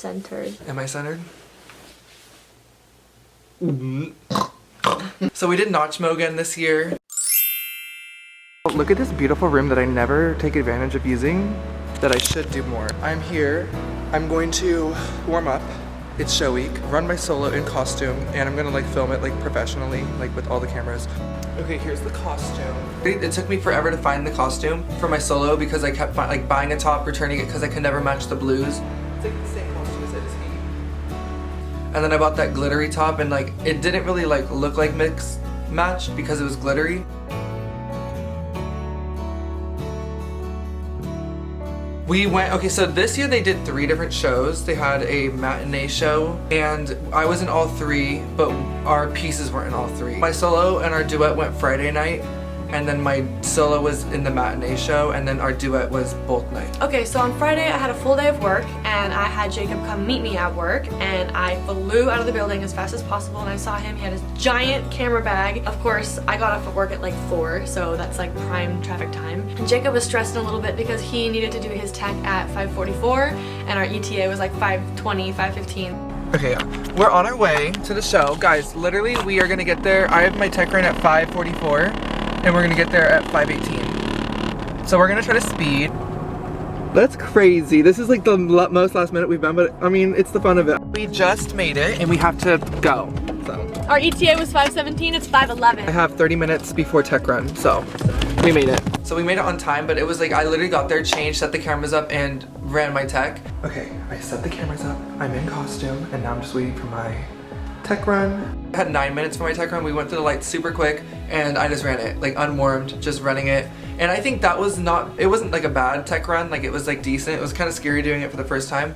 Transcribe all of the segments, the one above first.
centered. Am I centered? So we did Notchmo again this year. Look at this beautiful room that I never take advantage of using, that I should do more. I'm here. I'm going to warm up. It's show week. Run my solo in costume, and I'm gonna like film it like professionally, like with all the cameras. Okay, here's the costume. It took me forever to find the costume for my solo because I kept like buying a top, returning it because I could never match the blues. It's like the same costume as It Is He. And then I bought that glittery top, and like it didn't really like look like mix matched because it was glittery. We went, okay, so this year they did 3 different shows. They had a matinee show, and I was in all 3, but our pieces weren't in all 3. My solo and our duet went Friday night, and then my solo was in the matinee show, and then our duet was both nights. Okay, so on Friday I had a full day of work, and I had Jacob come meet me at work, and I flew out of the building as fast as possible, and I saw him. He had his giant camera bag. Of course, I got off at work at like 4, so that's like prime traffic time. And Jacob was stressed a little bit because he needed to do his tech at 5:44, and our ETA was like 5:20, 5:15. Okay, we're on our way to the show. Guys, literally we are gonna get there. I have my tech run at 5:44. And we're gonna get there at 5:18. So we're gonna try to speed. That's crazy. This is like the most last minute we've been, but I mean, it's the fun of it. We just made it and we have to go, so. Our ETA was 5:17, it's 5:11. I have 30 minutes before tech run, so we made it. So we made it on time, but it was like, I literally got there, changed, set the cameras up, and ran my tech. Okay, I set the cameras up, I'm in costume, and now I'm just waiting for my tech run. I had 9 minutes for my tech run. We went through the lights super quick, and I just ran it, like unwarmed, just running it. And I think that was not, it wasn't like a bad tech run, like it was like decent. It was kind of scary doing it for the first time.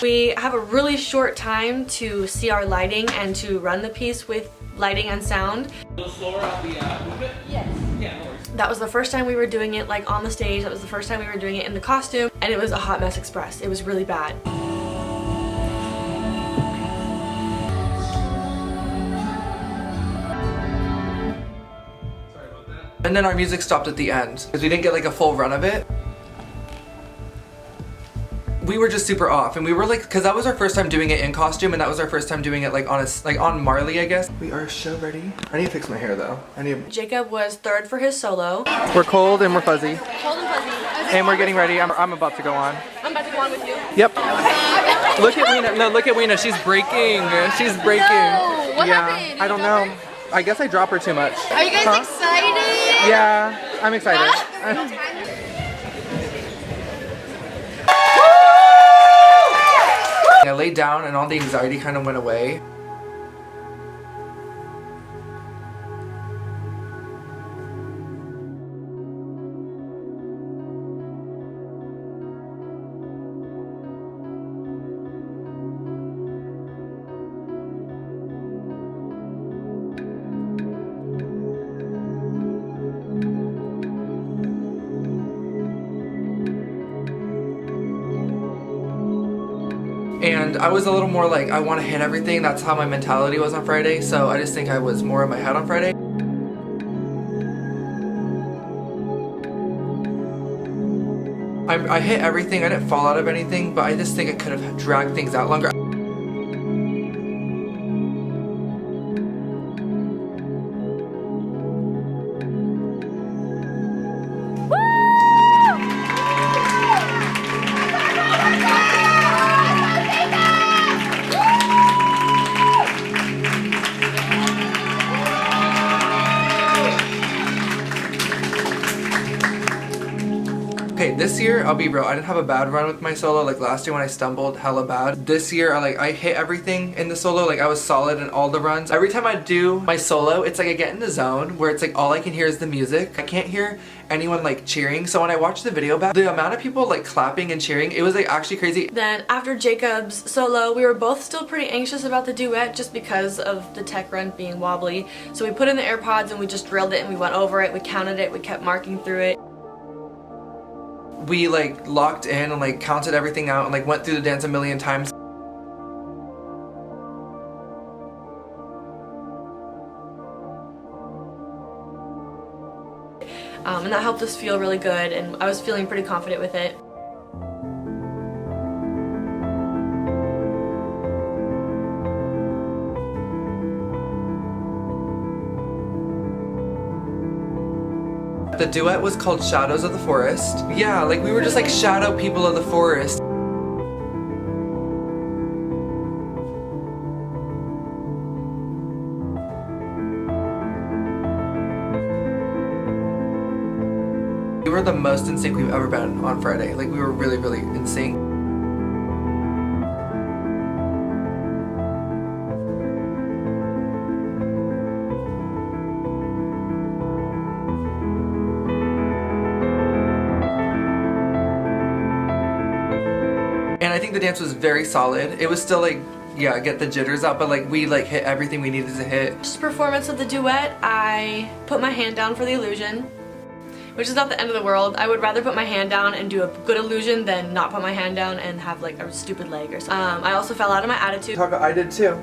We have a really short time to see our lighting and to run the piece with lighting and sound. A little slower on the movement? Yes. Yeah, no worries. That was the first time we were doing it like on the stage. That was the first time we were doing it in the costume, and it was a hot mess express. It was really bad. Sorry about that. And then our music stopped at the end because we didn't get like a full run of it. We were just super off, and we were like, because that was our first time doing it in costume, and that was our first time doing it like on on Marley, I guess. We are show ready. I need to fix my hair though. Jacob was 3rd for his solo. We're cold and we're fuzzy, Cold and fuzzy. and we're getting ready. I'm about to go on. I'm about to go on with you. Yep. Look at Weena. No, look at Weena. She's breaking. She's breaking. No, what yeah. happened? I don't know. I guess I drop her too much. Are you guys excited? Yeah, I'm excited. I laid down and all the anxiety kind of went away. And I was a little more like, I want to hit everything. That's how my mentality was on Friday. So I just think I was more in my head on Friday. I hit everything. I didn't fall out of anything, but I just think I could have dragged things out longer. Okay, Okay, this year, I'll be real, I didn't have a bad run with my solo. Like last year when I stumbled hella bad. This year, I hit everything in the solo. Like I was solid in all the runs. Every time I do my solo, it's like I get in the zone where it's like all I can hear is the music. I can't hear anyone like cheering. So when I watched the video back, the amount of people like clapping and cheering, it was like actually crazy. Then after Jacob's solo, we were both still pretty anxious about the duet just because of the tech run being wobbly. So we put in the AirPods and we just drilled it and we went over it, we counted it, we kept marking through it. We like locked in and like counted everything out and like went through the dance a million times. And that helped us feel really good, and I was feeling pretty confident with it. The duet was called Shadows of the Forest. Yeah, like we were just like shadow people of the forest. We were the most in sync we've ever been on Friday. Like we were really, really in sync. And I think the dance was very solid. It was still like, yeah, get the jitters out, but like we like hit everything we needed to hit. Just performance of the duet, I put my hand down for the illusion, which is not the end of the world. I would rather put my hand down and do a good illusion than not put my hand down and have like a stupid leg or something. I also fell out of my attitude. I did too.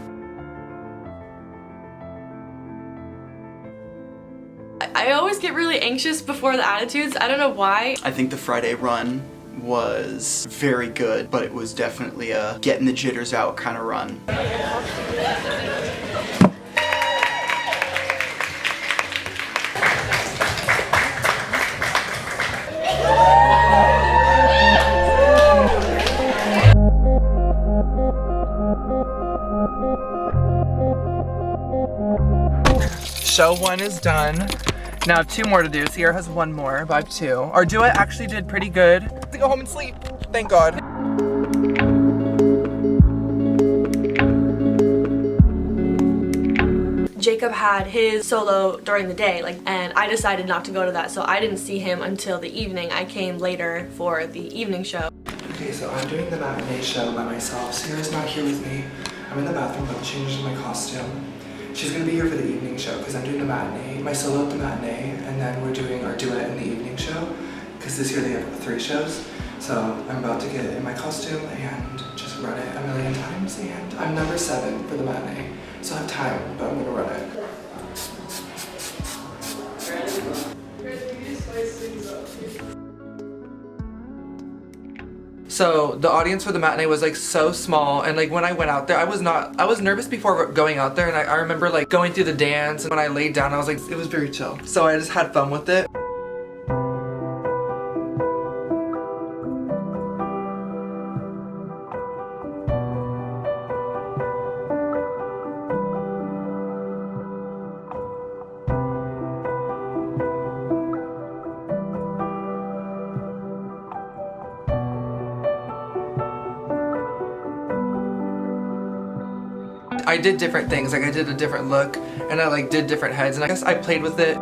I always get really anxious before the attitudes. I don't know why. I think the Friday run was very good, but it was definitely a getting the jitters out kind of run. Show 1 is done. Now 2 more to do. Sierra has 1 more, but I have 2. Our duet actually did pretty good. To go home and sleep. Thank God. Jacob had his solo during the day, and I decided not to go to that, so I didn't see him until the evening. I came later for the evening show. Okay, so I'm doing the matinee show by myself. Sierra's not here with me. I'm in the bathroom, but changing my costume. She's gonna be here for the evening show because I'm doing the matinee, my solo at the matinee, and then we're doing our duet in the evening show because this year they have 3 shows. So I'm about to get in my costume and just run it a million times, and I'm number 7 for the matinee. So I have time, but I'm gonna run it. So the audience for the matinee was like so small, and like when I went out there, I was nervous before going out there, and I remember like going through the dance, and when I laid down I was like, it was very chill. So I just had fun with it. I did different things, like I did a different look, and I like did different heads, and I guess I played with it.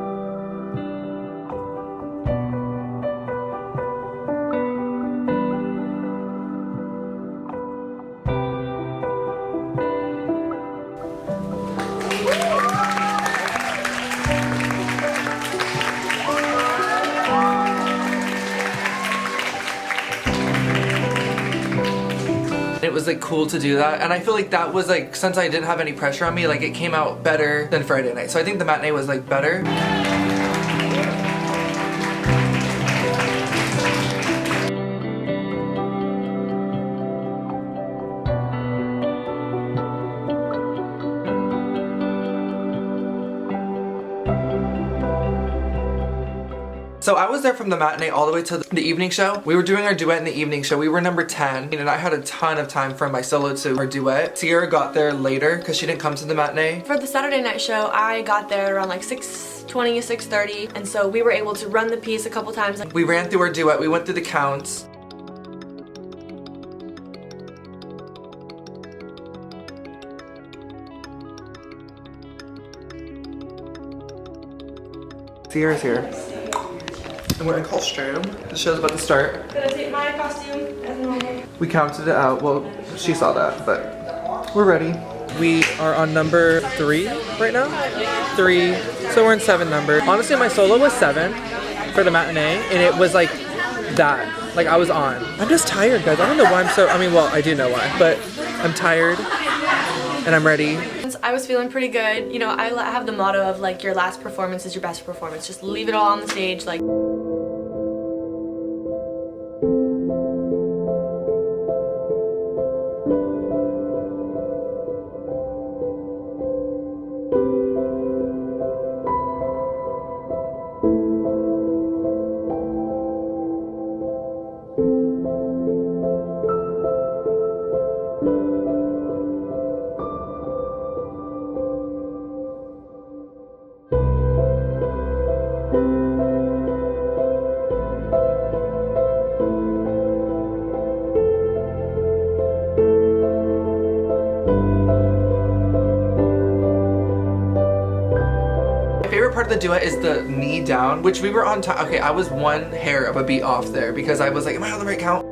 It was like cool to do that, and I feel like that was like, since I didn't have any pressure on me, like it came out better than Friday night. So I think the matinee was like better. So I was there from the matinee all the way to the evening show. We were doing our duet in the evening show. We were number 10, and I had a ton of time from my solo to our duet. Sierra got there later because she didn't come to the matinee. For the Saturday night show, I got there around like 6:20, 6:30, and so we were able to run the piece a couple times. We ran through our duet. We went through the counts. Sierra's here. And we're in costume. The show's about to start. Gonna take my costume as normal. We counted it out. Well, she saw that, but we're ready. We are on number 3 right now. 3. So we're in 7 number. Honestly, my solo was 7 for the matinee, and it was like that. Like I was on. I'm just tired, guys. I don't know why I'm so. I mean, well, I do know why, but I'm tired and I'm ready. I was feeling pretty good. You know, I have the motto of like your last performance is your best performance. Just leave it all on the stage. Like. Favorite part of the duet is the knee down, which we were on time. Okay, I was 1 hair of a beat off there because I was like, am I on the right count?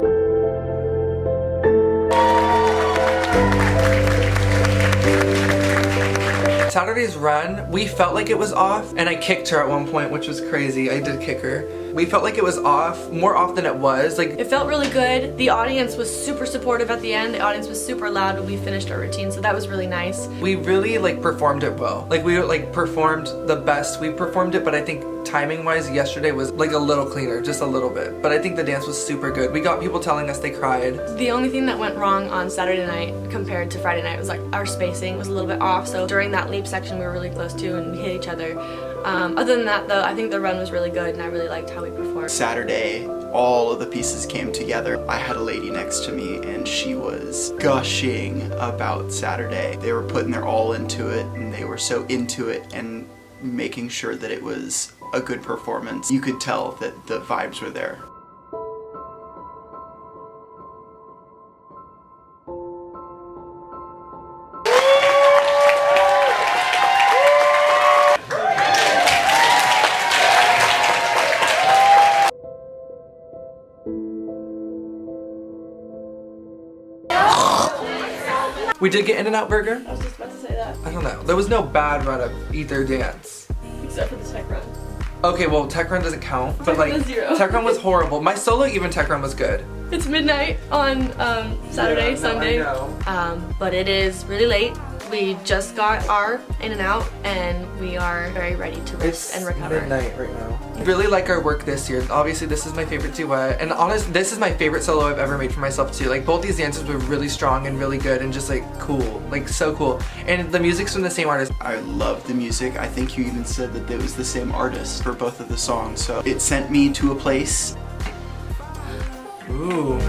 Saturday's run, we felt like it was off, and I kicked her at one point, which was crazy. I did kick her. We felt like it was off, more off than it was. Like, it felt really good. The audience was super supportive at the end. The audience was super loud when we finished our routine, so that was really nice. we really like performed it well. Like we like performed the best we performed it, but I think timing wise yesterday was like a little cleaner, just a little bit. But I think the dance was super good. We got people telling us they cried. The only thing that went wrong on Saturday night compared to Friday night was like our spacing was a little bit off. So during that leap section we were really close to and we hit each other. Other than that though, I think the run was really good and I really liked how we performed. Saturday, all of the pieces came together. I had a lady next to me and she was gushing about Saturday. They were putting their all into it and they were so into it and making sure that it was a good performance. You could tell that the vibes were there. We did get In-N-Out Burger. I was just about to say that. I don't know. There was no bad run of either dance. Except for the tech run. Okay, well, Tech Run doesn't count, but Tech Run like, is 0. Tech Run was horrible. My solo even Tech Run was good. It's midnight on Saturday, Sunday. But it is really late. We just got our In-N-Out and we are very ready to rest and recover. Midnight right now. I really like our work this year. Obviously, this is my favorite duet, and honestly, this is my favorite solo I've ever made for myself too. Like both these dances were really strong and really good and just like cool, like so cool. And the music's from the same artist. I love the music. I think you even said that it was the same artist for both of the songs. So it sent me to a place. Ooh.